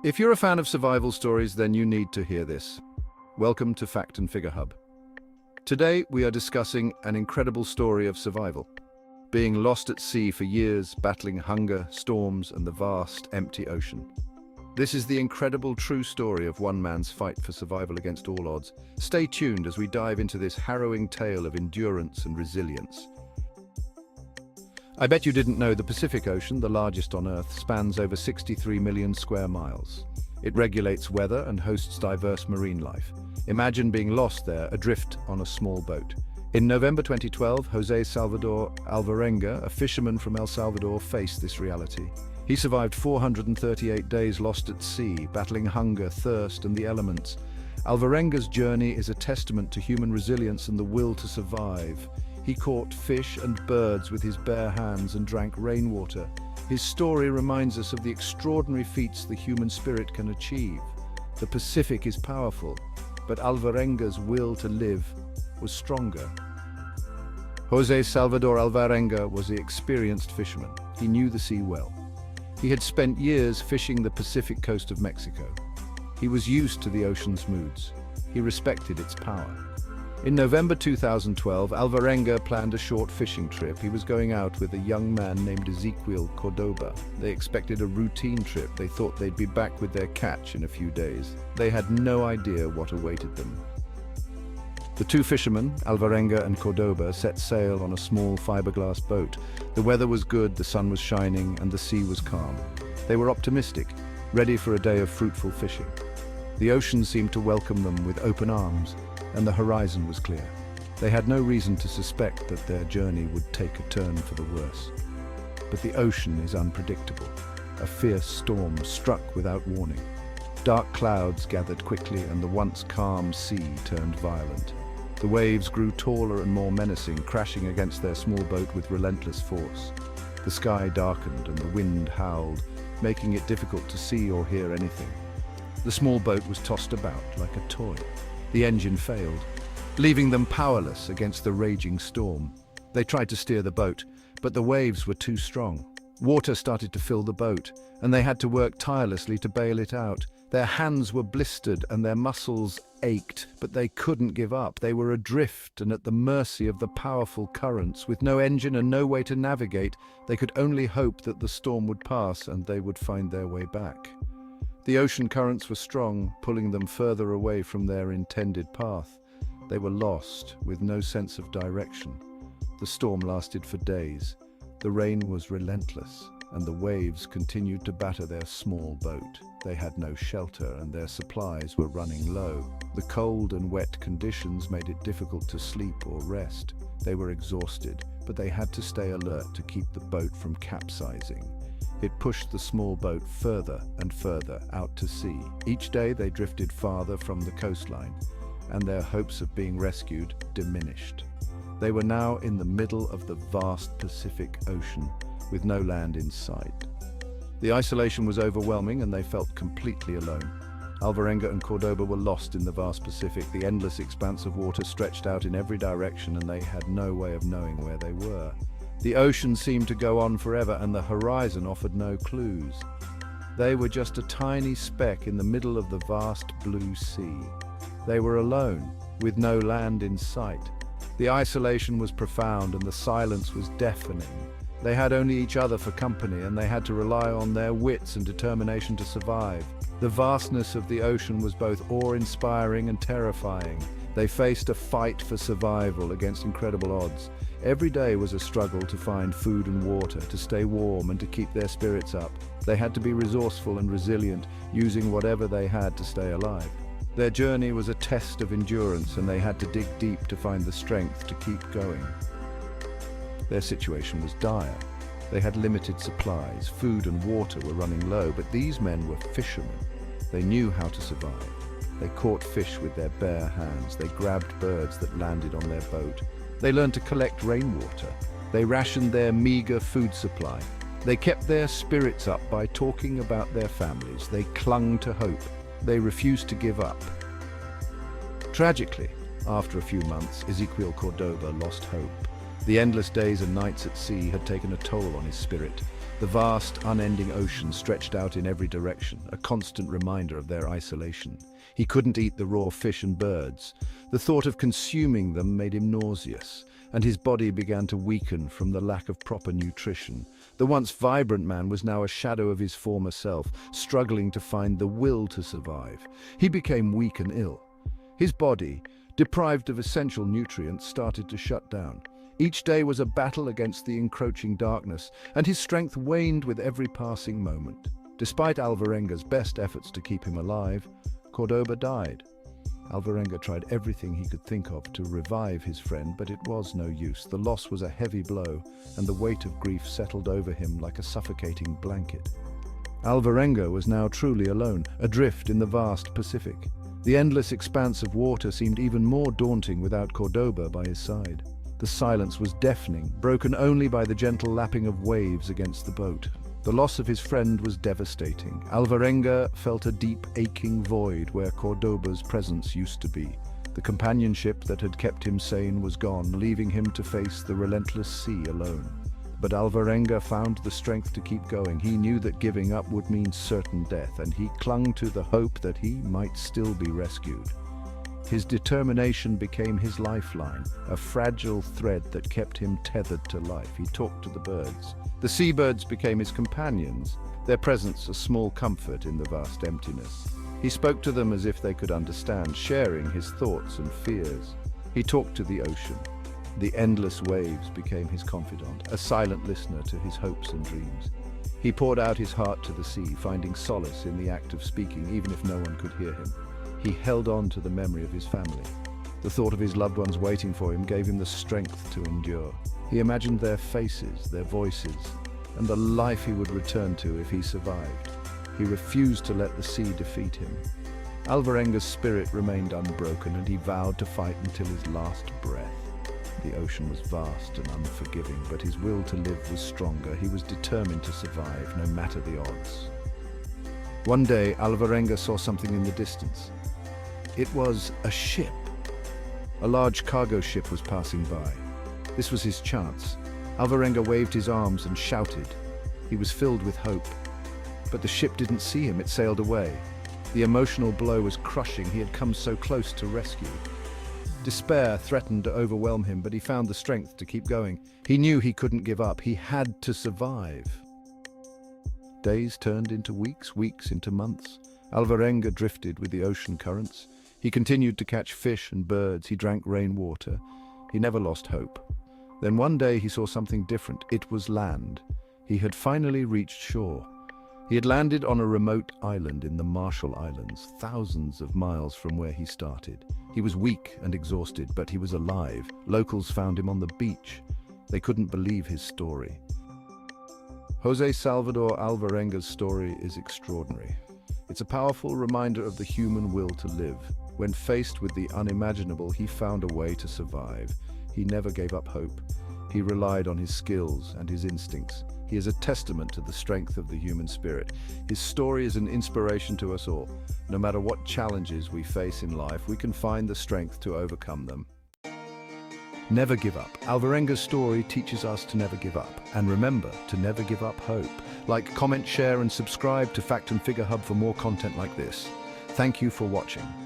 If you're a fan of survival stories, then you need to hear this. Welcome to Fact and Figure Hub. Today, we are discussing an incredible story of survival. Being lost at sea for years, battling hunger, storms, and the vast, empty ocean. This is the incredible true story of one man's fight for survival against all odds. Stay tuned as we dive into this harrowing tale of endurance and resilience. I bet you didn't know the Pacific Ocean, the largest on Earth, spans over 63 million square miles. It regulates weather and hosts diverse marine life. Imagine being lost there, adrift on a small boat. In November 2012, José Salvador Alvarenga, a fisherman from El Salvador, faced this reality. He survived 438 days lost at sea, battling hunger, thirst, and the elements. Alvarenga's journey is a testament to human resilience and the will to survive. He caught fish and birds with his bare hands and drank rainwater. His story reminds us of the extraordinary feats the human spirit can achieve. The Pacific is powerful, but Alvarenga's will to live was stronger. José Salvador Alvarenga was the experienced fisherman. He knew the sea well. He had spent years fishing the Pacific coast of Mexico. He was used to the ocean's moods. He respected its power. In November 2012, Alvarenga planned a short fishing trip. He was going out with a young man named Ezequiel Cordoba. They expected a routine trip. They thought they'd be back with their catch in a few days. They had no idea what awaited them. The two fishermen, Alvarenga and Cordoba, set sail on a small fiberglass boat. The weather was good, the sun was shining, and the sea was calm. They were optimistic, ready for a day of fruitful fishing. The ocean seemed to welcome them with open arms, and the horizon was clear. They had no reason to suspect that their journey would take a turn for the worse. But the ocean is unpredictable. A fierce storm struck without warning. Dark clouds gathered quickly, and the once calm sea turned violent. The waves grew taller and more menacing, crashing against their small boat with relentless force. The sky darkened and the wind howled, making it difficult to see or hear anything. The small boat was tossed about like a toy. The engine failed, leaving them powerless against the raging storm. They tried to steer the boat, but the waves were too strong. Water started to fill the boat, and they had to work tirelessly to bail it out. Their hands were blistered and their muscles ached, but they couldn't give up. They were adrift and at the mercy of the powerful currents. With no engine and no way to navigate, they could only hope that the storm would pass and they would find their way back. The ocean currents were strong, pulling them further away from their intended path. They were lost, with no sense of direction. The storm lasted for days. The rain was relentless, and the waves continued to batter their small boat. They had no shelter, and their supplies were running low. The cold and wet conditions made it difficult to sleep or rest. They were exhausted, but they had to stay alert to keep the boat from capsizing. It pushed the small boat further and further out to sea. Each day they drifted farther from the coastline, and their hopes of being rescued diminished. They were now in the middle of the vast Pacific Ocean, with no land in sight. The isolation was overwhelming, and they felt completely alone. Alvarenga and Cordoba were lost in the vast Pacific. The endless expanse of water stretched out in every direction, and they had no way of knowing where they were. The ocean seemed to go on forever, and the horizon offered no clues. They were just a tiny speck in the middle of the vast blue sea. They were alone, with no land in sight. The isolation was profound, and the silence was deafening. They had only each other for company, and they had to rely on their wits and determination to survive. The vastness of the ocean was both awe-inspiring and terrifying. They faced a fight for survival against incredible odds. Every day was a struggle to find food and water, to stay warm and to keep their spirits up. They had to be resourceful and resilient, using whatever they had to stay alive. Their journey was a test of endurance, and they had to dig deep to find the strength to keep going. Their situation was dire. They had limited supplies, food and water were running low, but these men were fishermen. They knew how to survive. They caught fish with their bare hands. They grabbed birds that landed on their boat. They learned to collect rainwater. They rationed their meager food supply. They kept their spirits up by talking about their families. They clung to hope. They refused to give up. Tragically, after a few months, Ezequiel Cordoba lost hope. The endless days and nights at sea had taken a toll on his spirit. The vast, unending ocean stretched out in every direction, a constant reminder of their isolation. He couldn't eat the raw fish and birds. The thought of consuming them made him nauseous, and his body began to weaken from the lack of proper nutrition. The once vibrant man was now a shadow of his former self, struggling to find the will to survive. He became weak and ill. His body, deprived of essential nutrients, started to shut down. Each day was a battle against the encroaching darkness, and his strength waned with every passing moment. Despite Alvarenga's best efforts to keep him alive, Cordoba died. Alvarenga tried everything he could think of to revive his friend, but it was no use. The loss was a heavy blow, and the weight of grief settled over him like a suffocating blanket. Alvarenga was now truly alone, adrift in the vast Pacific. The endless expanse of water seemed even more daunting without Cordoba by his side. The silence was deafening, broken only by the gentle lapping of waves against the boat. The loss of his friend was devastating. Alvarenga felt a deep, aching void where Cordoba's presence used to be. The companionship that had kept him sane was gone, leaving him to face the relentless sea alone. But Alvarenga found the strength to keep going. He knew that giving up would mean certain death, and he clung to the hope that he might still be rescued. His determination became his lifeline, a fragile thread that kept him tethered to life. He talked to the birds. The seabirds became his companions, their presence a small comfort in the vast emptiness. He spoke to them as if they could understand, sharing his thoughts and fears. He talked to the ocean. The endless waves became his confidant, a silent listener to his hopes and dreams. He poured out his heart to the sea, finding solace in the act of speaking, even if no one could hear him. He held on to the memory of his family. The thought of his loved ones waiting for him gave him the strength to endure. He imagined their faces, their voices, and the life he would return to if he survived. He refused to let the sea defeat him. Alvarenga's spirit remained unbroken, and he vowed to fight until his last breath. The ocean was vast and unforgiving, but his will to live was stronger. He was determined to survive, no matter the odds. One day, Alvarenga saw something in the distance. It was a ship. A large cargo ship was passing by. This was his chance. Alvarenga waved his arms and shouted. He was filled with hope. But the ship didn't see him. It sailed away. The emotional blow was crushing. He had come so close to rescue. Despair threatened to overwhelm him, but he found the strength to keep going. He knew he couldn't give up. He had to survive. Days turned into weeks, weeks into months. Alvarenga drifted with the ocean currents. He continued to catch fish and birds. He drank rainwater. He never lost hope. Then one day he saw something different. It was land. He had finally reached shore. He had landed on a remote island in the Marshall Islands, thousands of miles from where he started. He was weak and exhausted, but he was alive. Locals found him on the beach. They couldn't believe his story. Jose Salvador Alvarenga's story is extraordinary. It's a powerful reminder of the human will to live. When faced with the unimaginable, he found a way to survive. He never gave up hope. He relied on his skills and his instincts. He is a testament to the strength of the human spirit. His story is an inspiration to us all. No matter what challenges we face in life, we can find the strength to overcome them. Never give up. Alvarenga's story teaches us to never give up. And remember, to never give up hope. Like, comment, share, and subscribe to Fact and Figure Hub for more content like this. Thank you for watching.